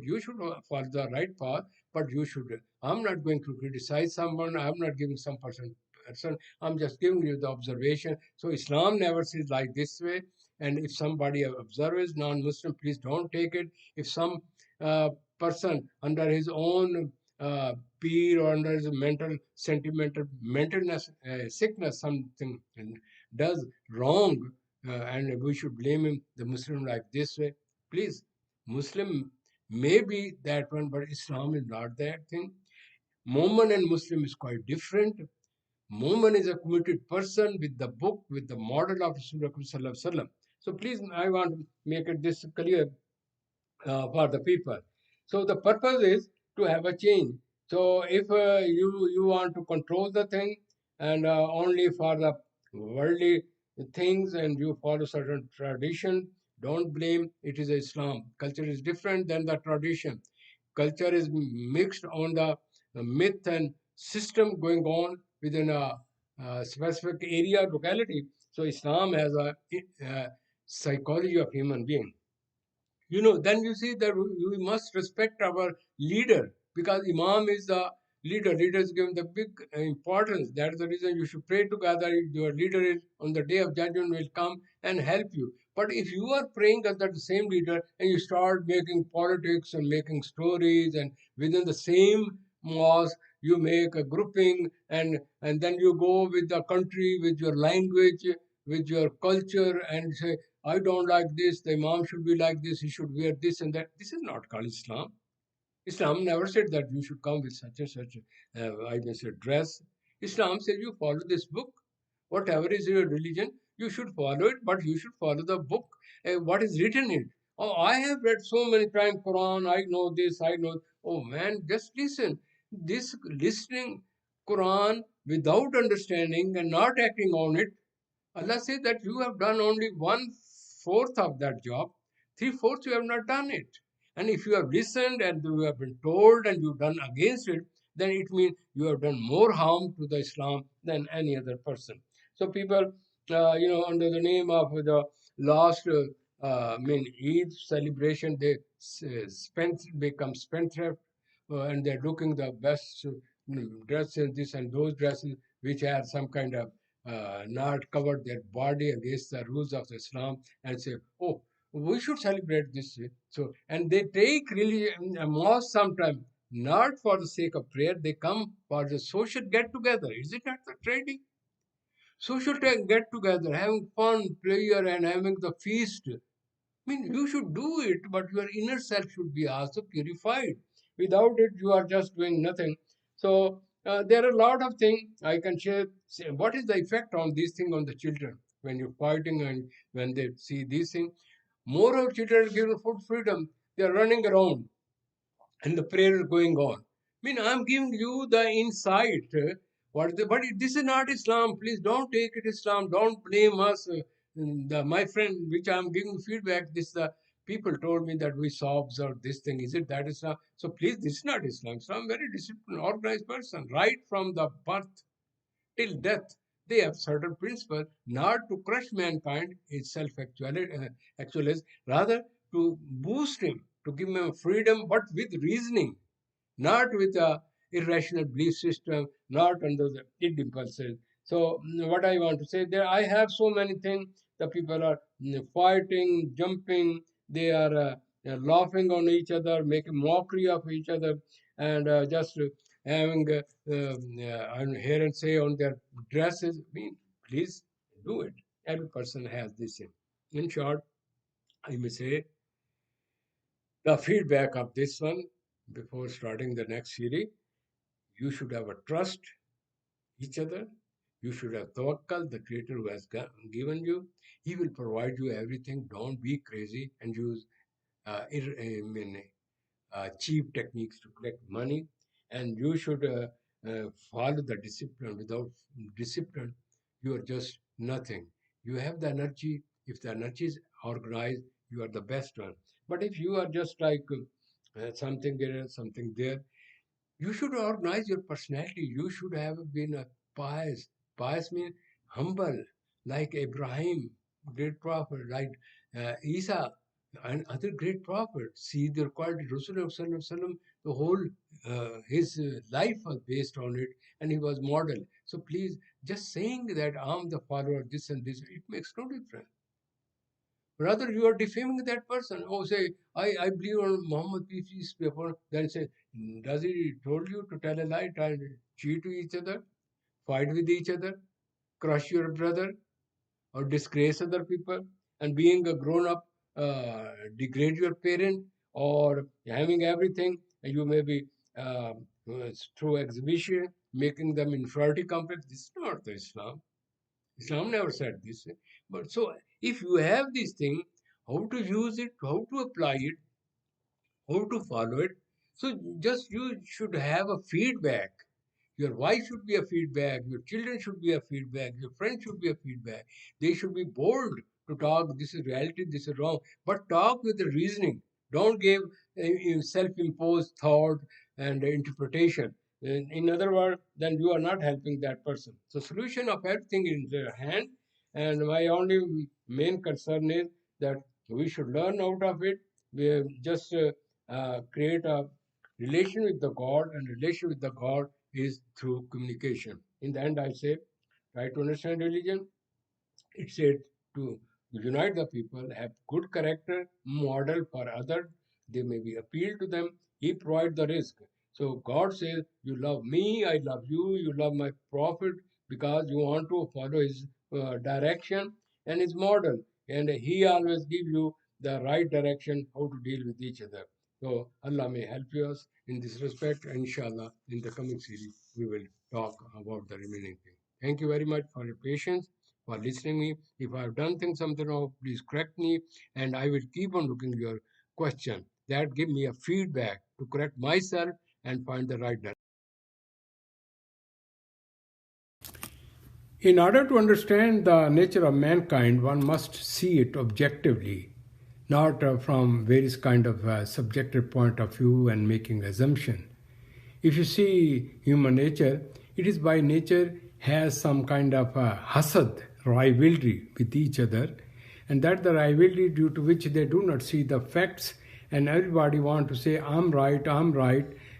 You should follow the right path, but you should. I'm not going to criticize someone. I'm not giving some person. I'm just giving you the observation. So Islam never says like this way. And if somebody observes non-Muslim, please don't take it. If some uh, person under his own peer or under his mental, sentimental, mentalness, sickness, something and does wrong, and we should blame him, the Muslim, like this way. Please, Muslim maybe that one, but Islam is not that thing. Mormon and Muslim is quite different. Mormon is a committed person with the book, with the model of Rasulullah. So please, I want to make it this clear for the people. So the purpose is to have a change. So if you want to control the thing and only for the worldly things and you follow certain tradition, don't blame. It is Islam. Culture is different than the tradition. Culture is mixed on the myth and system going on within a specific area, locality. So Islam has a psychology of human being. Then you see that we must respect our leader because Imam is the leader. Leader is given the big importance. That is the reason you should pray together. Your leader is on the day of judgment will come and help you. But if you are praying under the same leader and you start making politics and making stories and within the same mosque you make a grouping and then you go with the country, with your language, with your culture and say I don't like this, the Imam should be like this, he should wear this and that. This is not called Islam. Islam never said that you should come with such and such, I may say, dress. Islam says you follow this book. Whatever is your religion, you should follow it, but you should follow the book, what is written in it. Oh, I have read so many times Quran, I know this, I know. Oh man, just listen. This listening Quran without understanding and not acting on it, Allah says that you have done only one fourth of that job, three-fourths you have not done it. And if you have listened and you have been told and you've done against it, then it means you have done more harm to the Islam than any other person. So people, under the name of the last, Eid celebration, they become spendthrift, and they're looking the best dresses, this and those dresses, which have some kind of not covered their body against the rules of Islam and say, oh, we should celebrate this. So, and they take really a mosque sometimes, not for the sake of prayer, they come for the social get together. Is it not the trading? Social get together, having fun, prayer, and having the feast. I mean, you should do it, but your inner self should be also purified. Without it, you are just doing nothing. So there are a lot of things I can share. Say, what is the effect on these things on the children when you're fighting and when they see these things? More of children are given full freedom. They are running around and the prayer is going on. I mean, I'm giving you the insight. But this is not Islam. Please don't take it Islam. Don't blame us. My friend, which I'm giving feedback, people told me that we saw observed this thing. Is it that Islam? So please, this is not Islam. Islam, very disciplined, organized person, right from the birth till death. They have certain principles, not to crush mankind, his self-actualize, rather to boost him, to give him freedom, but with reasoning, not with a irrational belief system, not under the impulses. So what I want to say there, I have so many things. The people are fighting, jumping, they are laughing on each other, making mockery of each other, and just having here and say on their dresses. I mean, please do it. Every person has this thing. In short, I may say the feedback of this one before starting the next series. You should have a trust each other. You should have tawakkal, the creator who has given you. He will provide you everything. Don't be crazy and use cheap techniques to collect money. And you should follow the discipline. Without discipline, you are just nothing. You have the energy. If the energy is organized, you are the best one. But if you are just like something there, something there, you should organize your personality. You should have been a pious. Pious means humble, like Abraham, great prophet, like Isa. and other great prophets. See the required Rasulullah, the whole his life was based on it, and he was model. So please, just saying that I'm the follower of this and this, it makes no difference. Rather, you are defaming that person. Oh, say, I believe on Muhammad, peace be upon him. Then say, does he told you to tell a lie, try and cheat to each other, fight with each other, crush your brother, or disgrace other people, and being a grown up, degrade your parent, or having everything, and you may be through exhibition, making them inferiority complex. This is not the Islam. Islam never said this. But so, if you have this thing, how to use it, how to apply it, how to follow it. So, just you should have a feedback. Your wife should be a feedback. Your children should be a feedback. Your friends should be a feedback. They should be bold to talk. This is reality. This is wrong. But talk with the reasoning. Don't give self-imposed thought and interpretation. In other words, then you are not helping that person. So solution of everything is in their hand. And my only main concern is that we should learn out of it. We just create a relation with the God, and relation with the God is through communication. In the end, I say, try to understand religion. It said to unite the people, have good character, model for others. They may be appeal to them. He provide the risk. So God says, you love me, I love you, you love my prophet because you want to follow his direction and his model. And he always give you the right direction how to deal with each other. So Allah may help us in this respect. Inshallah, in the coming series, we will talk about the remaining thing. Thank you very much for your patience, for listening me. If I have done things something wrong, please correct me, and I will keep on looking at your question. That give me a feedback to correct myself and find the right direction. In order to understand the nature of mankind, one must see it objectively, not from various kind of subjective point of view and making assumption. If you see human nature, it is by nature has some kind of hasad, rivalry with each other, and that the rivalry due to which they do not see the facts, and everybody want to say I'm right,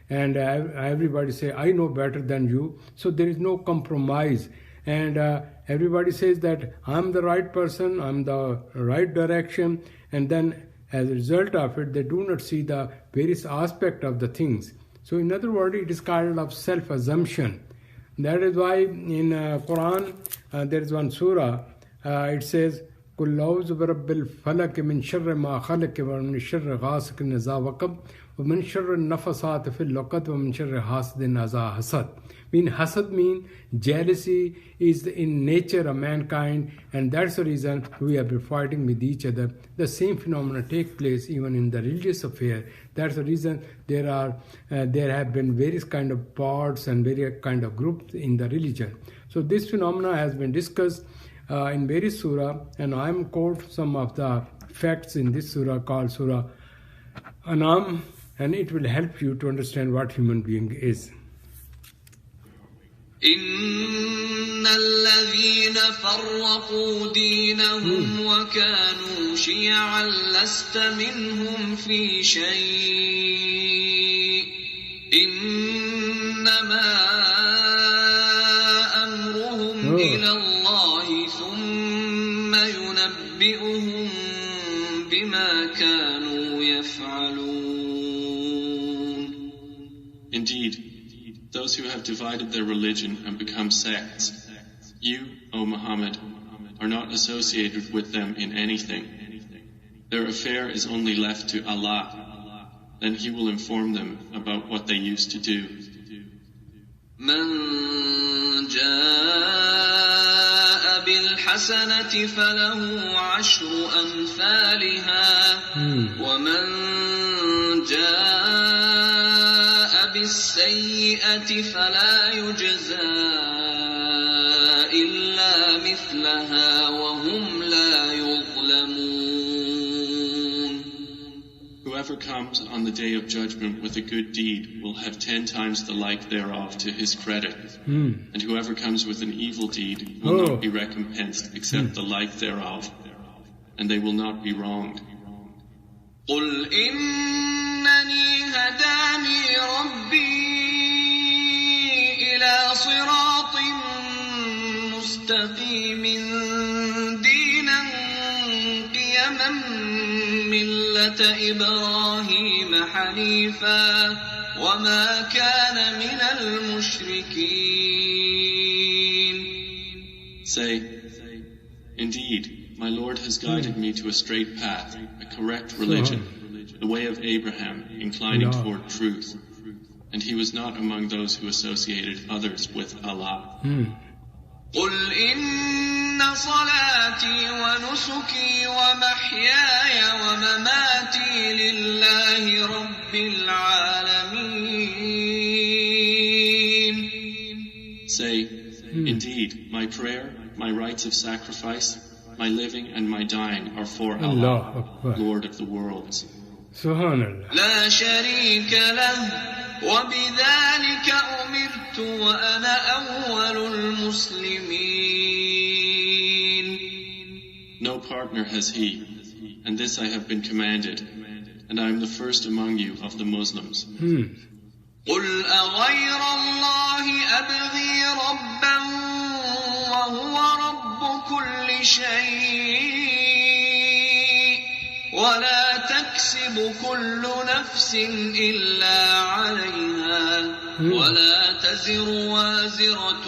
and everybody say I know better than you. So there is no compromise, and everybody says that I'm the right person, I'm the right direction, and then as a result of it, they do not see the various aspect of the things. So in other words, it is kind of self-assumption. That is why in Quran there is one surah. It says, "Qul a'udhu birabbil falaq min sharri ma khalaq wa min sharri ghasiqin idha waqab wa min sharri nafasat fil 'uqad wa min sharri hasidin idha hasad." Hasad mean jealousy is in nature of mankind, and that's the reason we have been fighting with each other. The same phenomena take place even in the religious affair. That's the reason there have been various kind of parts and various kind of groups in the religion. So this phenomena has been discussed in various surah, and I am quote some of the facts in this surah called Surah Anam, and it will help you to understand what human being is. إن الذين فرقوا دينهم وكانوا شيعا لست منهم في شيء إنما أمرهم إلى الله ثم ينبئهم بما كانوا يفعلون. Indeed, those who have divided their religion and become sects, you, O Muhammad, are not associated with them in anything. Their affair is only left to Allah. Then He will inform them about what they used to do. من جاء بالحسنة فله عشر أمثالها ومن جاء بالسيئة فلا يجزى إلا مثلها وهم لا يظلمون. Whoever comes on the day of judgment with a good deed will have 10 times the like thereof to his credit. And whoever comes with an evil deed will not be recompensed except the like thereof, and they will not be wronged. قل إنني هداني ربي إلى صراط مستقيم دينا قيما ملة إبراهيم حنيفا وما كان من المشركين. Say, indeed, my Lord has guided me to a straight path, a correct religion, the way of Abraham, inclining toward truth. And he was not among those who associated others with Allah. قل إن صلاتي ونسكي ومحياي ومماتي لله رب العالمين. Say, indeed, my prayer, my rites of sacrifice, my living and my dying are for Allah, Lord of the worlds. Subhanallah. لا شريك له وبذلك أمرت وأنا أول المسلمين. No partner has he, and this I have been commanded, and I am the first among you of the Muslims. قل أغير الله أبغي ربا وهو رب كل شيء ولا تكسب كل نفس إلا عليها ولا تزر وازرة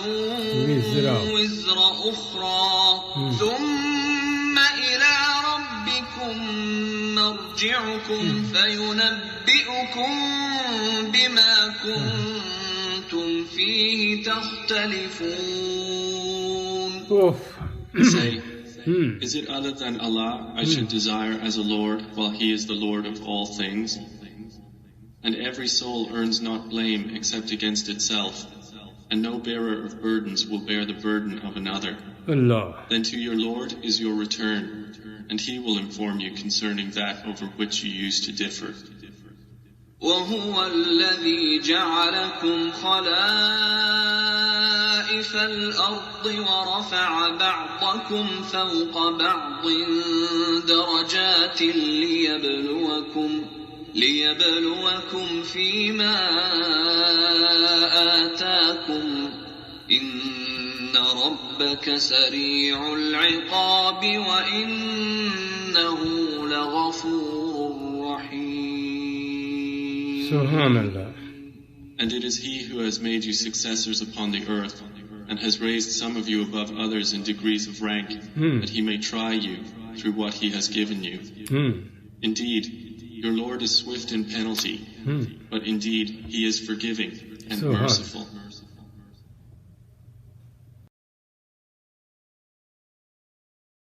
وزر أخرى ثم إلى ربكم مرجعكم فينبئكم بما كنتم فيه تختلفون. Say, is it other than Allah I should desire as a Lord while He is the Lord of all things? And every soul earns not blame except against itself, and no bearer of burdens will bear the burden of another. Allah. Then to your Lord is your return, and He will inform you concerning that over which you used to differ. وهو الذي جعلكم خلائف الأرض ورفع بعضكم فوق بعض درجات ليبلوكم فيما آتاكم إن ربك سريع العقاب وإنه لغفور رحيم. Subhanallah. And it is He who has made you successors upon the earth, and has raised some of you above others in degrees of rank, that He may try you through what He has given you. Indeed, your Lord is swift in penalty, but indeed He is forgiving and merciful.